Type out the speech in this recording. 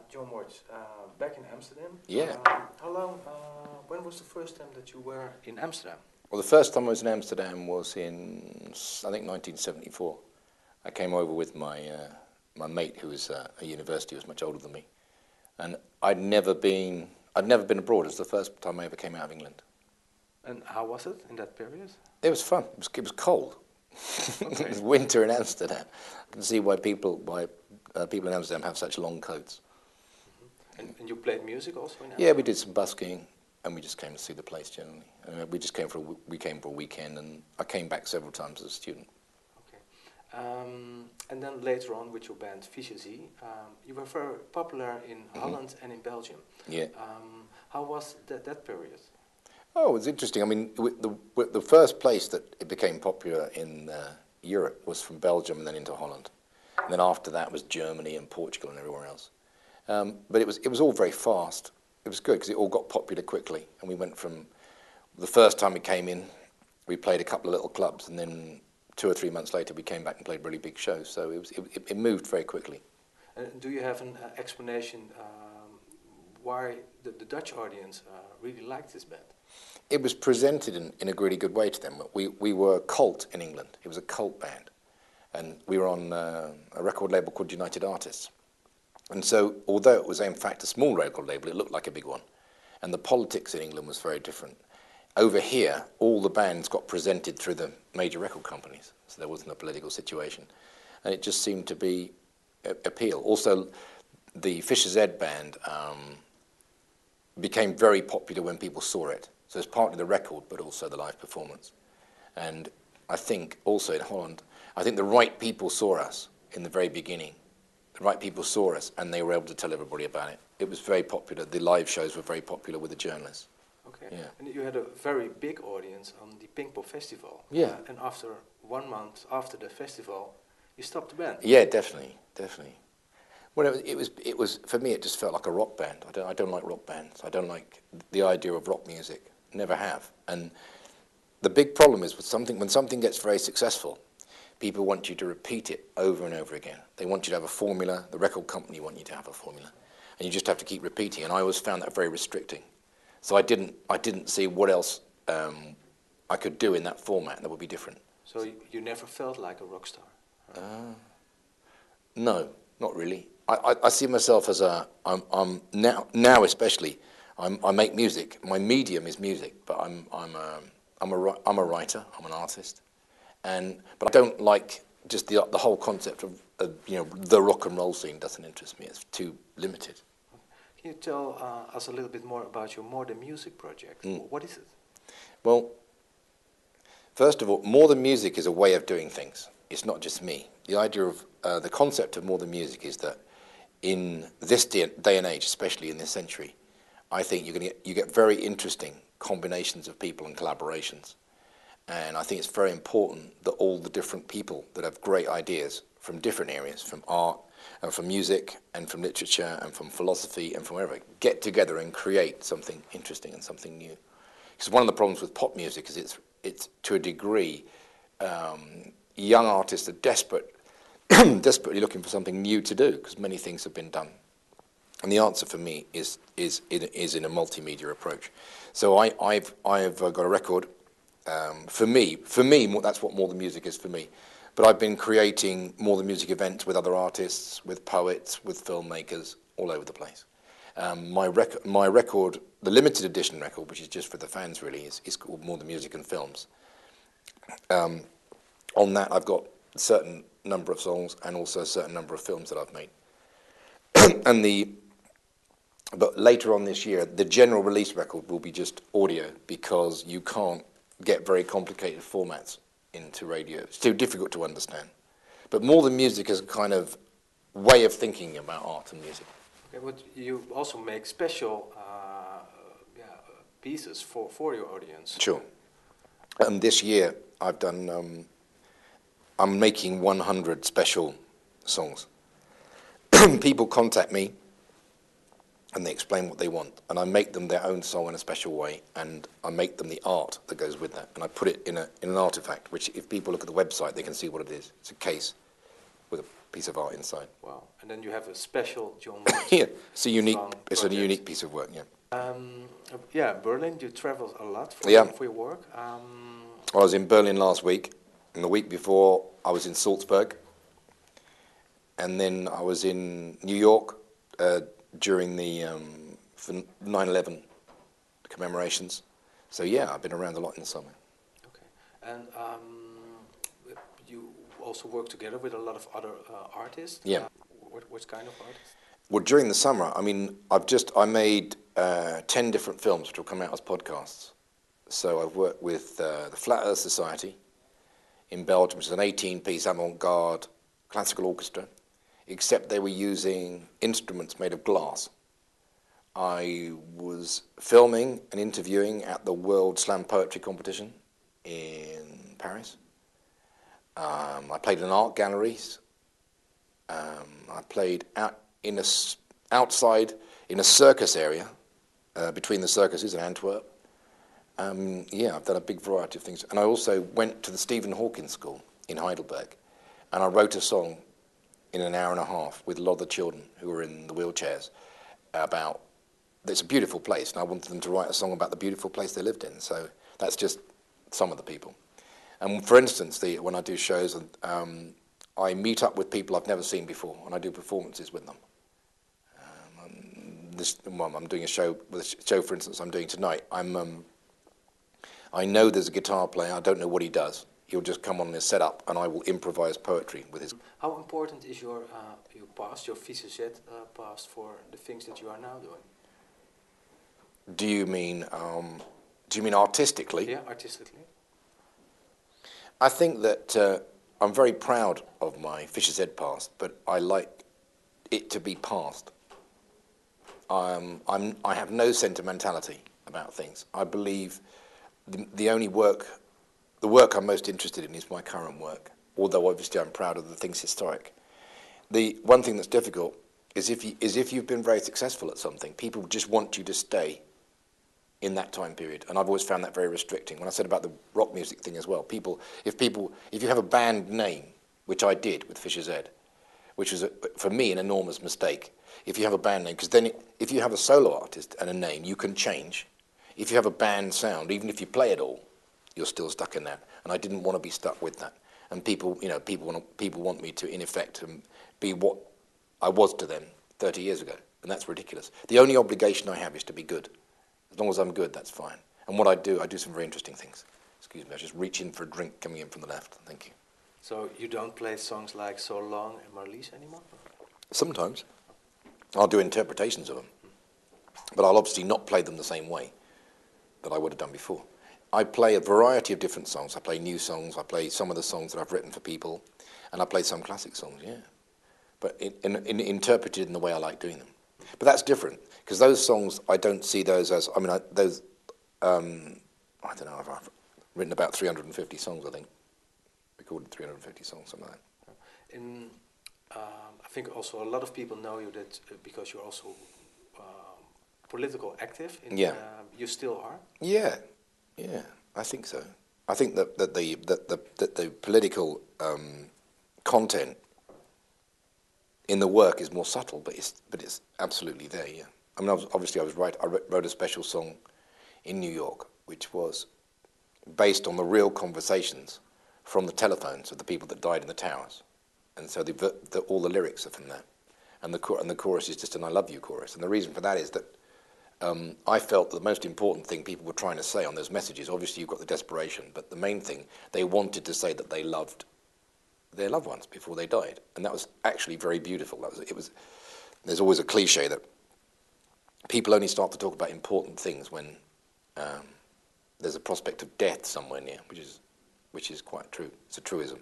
John Watts, back in Amsterdam. Yeah. How long, when was the first time that you were in Amsterdam? Well, the first time I was in Amsterdam was in, I think, 1974. I came over with my mate, who was at a university, who was much older than me, and I'd never been abroad. It was the first time I ever came out of England. And how was it in that period? It was fun. It was cold. Okay. It was winter in Amsterdam. I can see why people in Amsterdam have such long coats. Mm-hmm. And you played music also in Amsterdam? Yeah, we did some busking, and we just came to see the place generally. We just came for a weekend, and I came back several times as a student. Okay. And then later on with your band Fischer Z, you were very popular in Holland and in Belgium. Yeah. How was that period? Oh, it was interesting. I mean, the first place that it became popular in Europe was from Belgium and then into Holland. And then after that was Germany and Portugal and everywhere else. But it was all very fast. It was good because it all got popular quickly. And we went from, the first time we came in, we played a couple of little clubs, and then 2 or 3 months later we came back and played really big shows. So it moved very quickly. Do you have an explanation why the Dutch audience really liked this band? It was presented in a really good way to them. We were a cult in England. It was a cult band. And we were on a record label called United Artists. And so, although it was in fact a small record label, it looked like a big one. And the politics in England was very different. Over here, all the bands got presented through the major record companies. So there wasn't a political situation. And it just seemed to be appeal. Also, the Fischer Z band became very popular when people saw it. So it's partly the record, but also the live performance. And I think also in Holland, I think the right people saw us in the very beginning. The right people saw us, and they were able to tell everybody about it. It was very popular. The live shows were very popular with the journalists. Okay. Yeah. And you had a very big audience on the Pinkpop Festival. Yeah. And after 1 month after the festival, you stopped the band. Yeah, definitely. Well, it was for me. It just felt like a rock band. I don't like rock bands. I don't like the idea of rock music. Never have. And the big problem is when something gets very successful, people want you to repeat it over and over again. They want you to have a formula. The record company want you to have a formula, and you just have to keep repeating. And I always found that very restricting. So I didn't see what else I could do in that format that would be different. So you never felt like a rock star? No, not really. I see myself as I'm now especially. I make music. My medium is music, but I'm a writer. I'm an artist, but I don't like just the whole concept of the rock and roll scene. Doesn't interest me. It's too limited. Can you tell us a little bit more about your More Than Music project? What is it? Well, first of all, More Than Music is a way of doing things. It's not just me. The idea of the concept of More Than Music is that in this day and age, especially in this century, I think you get very interesting combinations of people and collaborations. And I think it's very important that all the different people that have great ideas from different areas, from art and from music and from literature and from philosophy and from wherever, get together and create something interesting and something new. Because one of the problems with pop music is it's to a degree, young artists are desperately looking for something new to do because many things have been done. And the answer for me is in a multimedia approach. So I've got a record. For me, that's what More Than Music is for me. But I've been creating More Than Music events with other artists, with poets, with filmmakers, all over the place. My record, the limited edition record, which is just for the fans really, is called More Than Music and Films. On that, I've got a certain number of songs and also a certain number of films that I've made. But later on this year, the general release record will be just audio because you can't get very complicated formats into radio. It's too difficult to understand. But More Than Music is a kind of way of thinking about art and music. Okay, but you also make special pieces for your audience. Sure. And this year I've done, I'm making 100 special songs. People contact me and they explain what they want, and I make them their own song in a special way, and I make them the art that goes with that, and I put it in an artifact, which if people look at the website, they can see what it is. It's a case with piece of art inside. Wow. And then you have a special John Watts Yeah, it's a unique. song It's a project. unique piece of work. Yeah. Berlin. You travel a lot for your work. I was in Berlin last week, and the week before I was in Salzburg, and then I was in New York during the for 9/11 commemorations. So yeah, I've been around a lot in the summer. Okay. And you also work together with a lot of other artists. Yeah. What kind of artists? Well, during the summer, I mean, I made 10 different films which will come out as podcasts. So I've worked with the Flat Earth Society in Belgium, which is an 18-piece avant-garde classical orchestra, except they were using instruments made of glass. I was filming and interviewing at the World Slam Poetry Competition in Paris. I played in art galleries. I played outside in a circus area between the circuses in Antwerp. I've done a big variety of things. And I also went to the Stephen Hawking School in Heidelberg, and I wrote a song in an hour and a half with a lot of the children who were in the wheelchairs about, it's a beautiful place, and I wanted them to write a song about the beautiful place they lived in. So that's just some of the people. And for instance, when I do shows, I meet up with people I've never seen before, and I do performances with them. I'm doing a show, for instance, I'm doing tonight. I know there's a guitar player. I don't know what he does. He'll just come on his setup, and I will improvise poetry with his. How important is your past, your Fischer Z past, for the things that you are now doing? Do you mean artistically? Yeah, artistically. I think that I'm very proud of my Fischer Z past, but I like it to be past. I have no sentimentality about things. I believe the work I'm most interested in is my current work, although obviously I'm proud of the things historic. The one thing that's difficult is if you've been very successful at something, people just want you to stay in that time period, and I've always found that very restricting. When I said about the rock music thing as well, if you have a band name, which I did with Fischer Z, which was for me an enormous mistake. If you have a band name, because then if you have a solo artist and a name, you can change. If you have a band sound, even if you play it all, you're still stuck in that. And I didn't want to be stuck with that. And people want me to, in effect, be what I was to them 30 years ago, and that's ridiculous. The only obligation I have is to be good. As long as I'm good, that's fine. And what I do some very interesting things. Excuse me, I just reach in for a drink coming in from the left. Thank you. So you don't play songs like So Long and Marliese anymore? Sometimes. I'll do interpretations of them. But I'll obviously not play them the same way that I would have done before. I play a variety of different songs. I play new songs. I play some of the songs that I've written for people. And I play some classic songs, yeah. But interpreted in the way I like doing them. But that's different, because those songs, I don't see those as, I don't know, I've written about 350 songs, I think. Recorded 350 songs, something like that. I think also a lot of people know you that because you're also political active. You still are? Yeah, I think so. I think that the political content in the work is more subtle, but it's absolutely there. Yeah. I mean, I wrote a special song in New York, which was based on the real conversations from the telephones of the people that died in the towers, and so all the lyrics are from that, and the chorus is just an "I love you" chorus. And the reason for that is that I felt the most important thing people were trying to say on those messages. Obviously, you've got the desperation, but the main thing, they wanted to say that they loved their loved ones before they died, and that was actually very beautiful. There's always a cliche that people only start to talk about important things when there's a prospect of death somewhere near, which is quite true. It's a truism.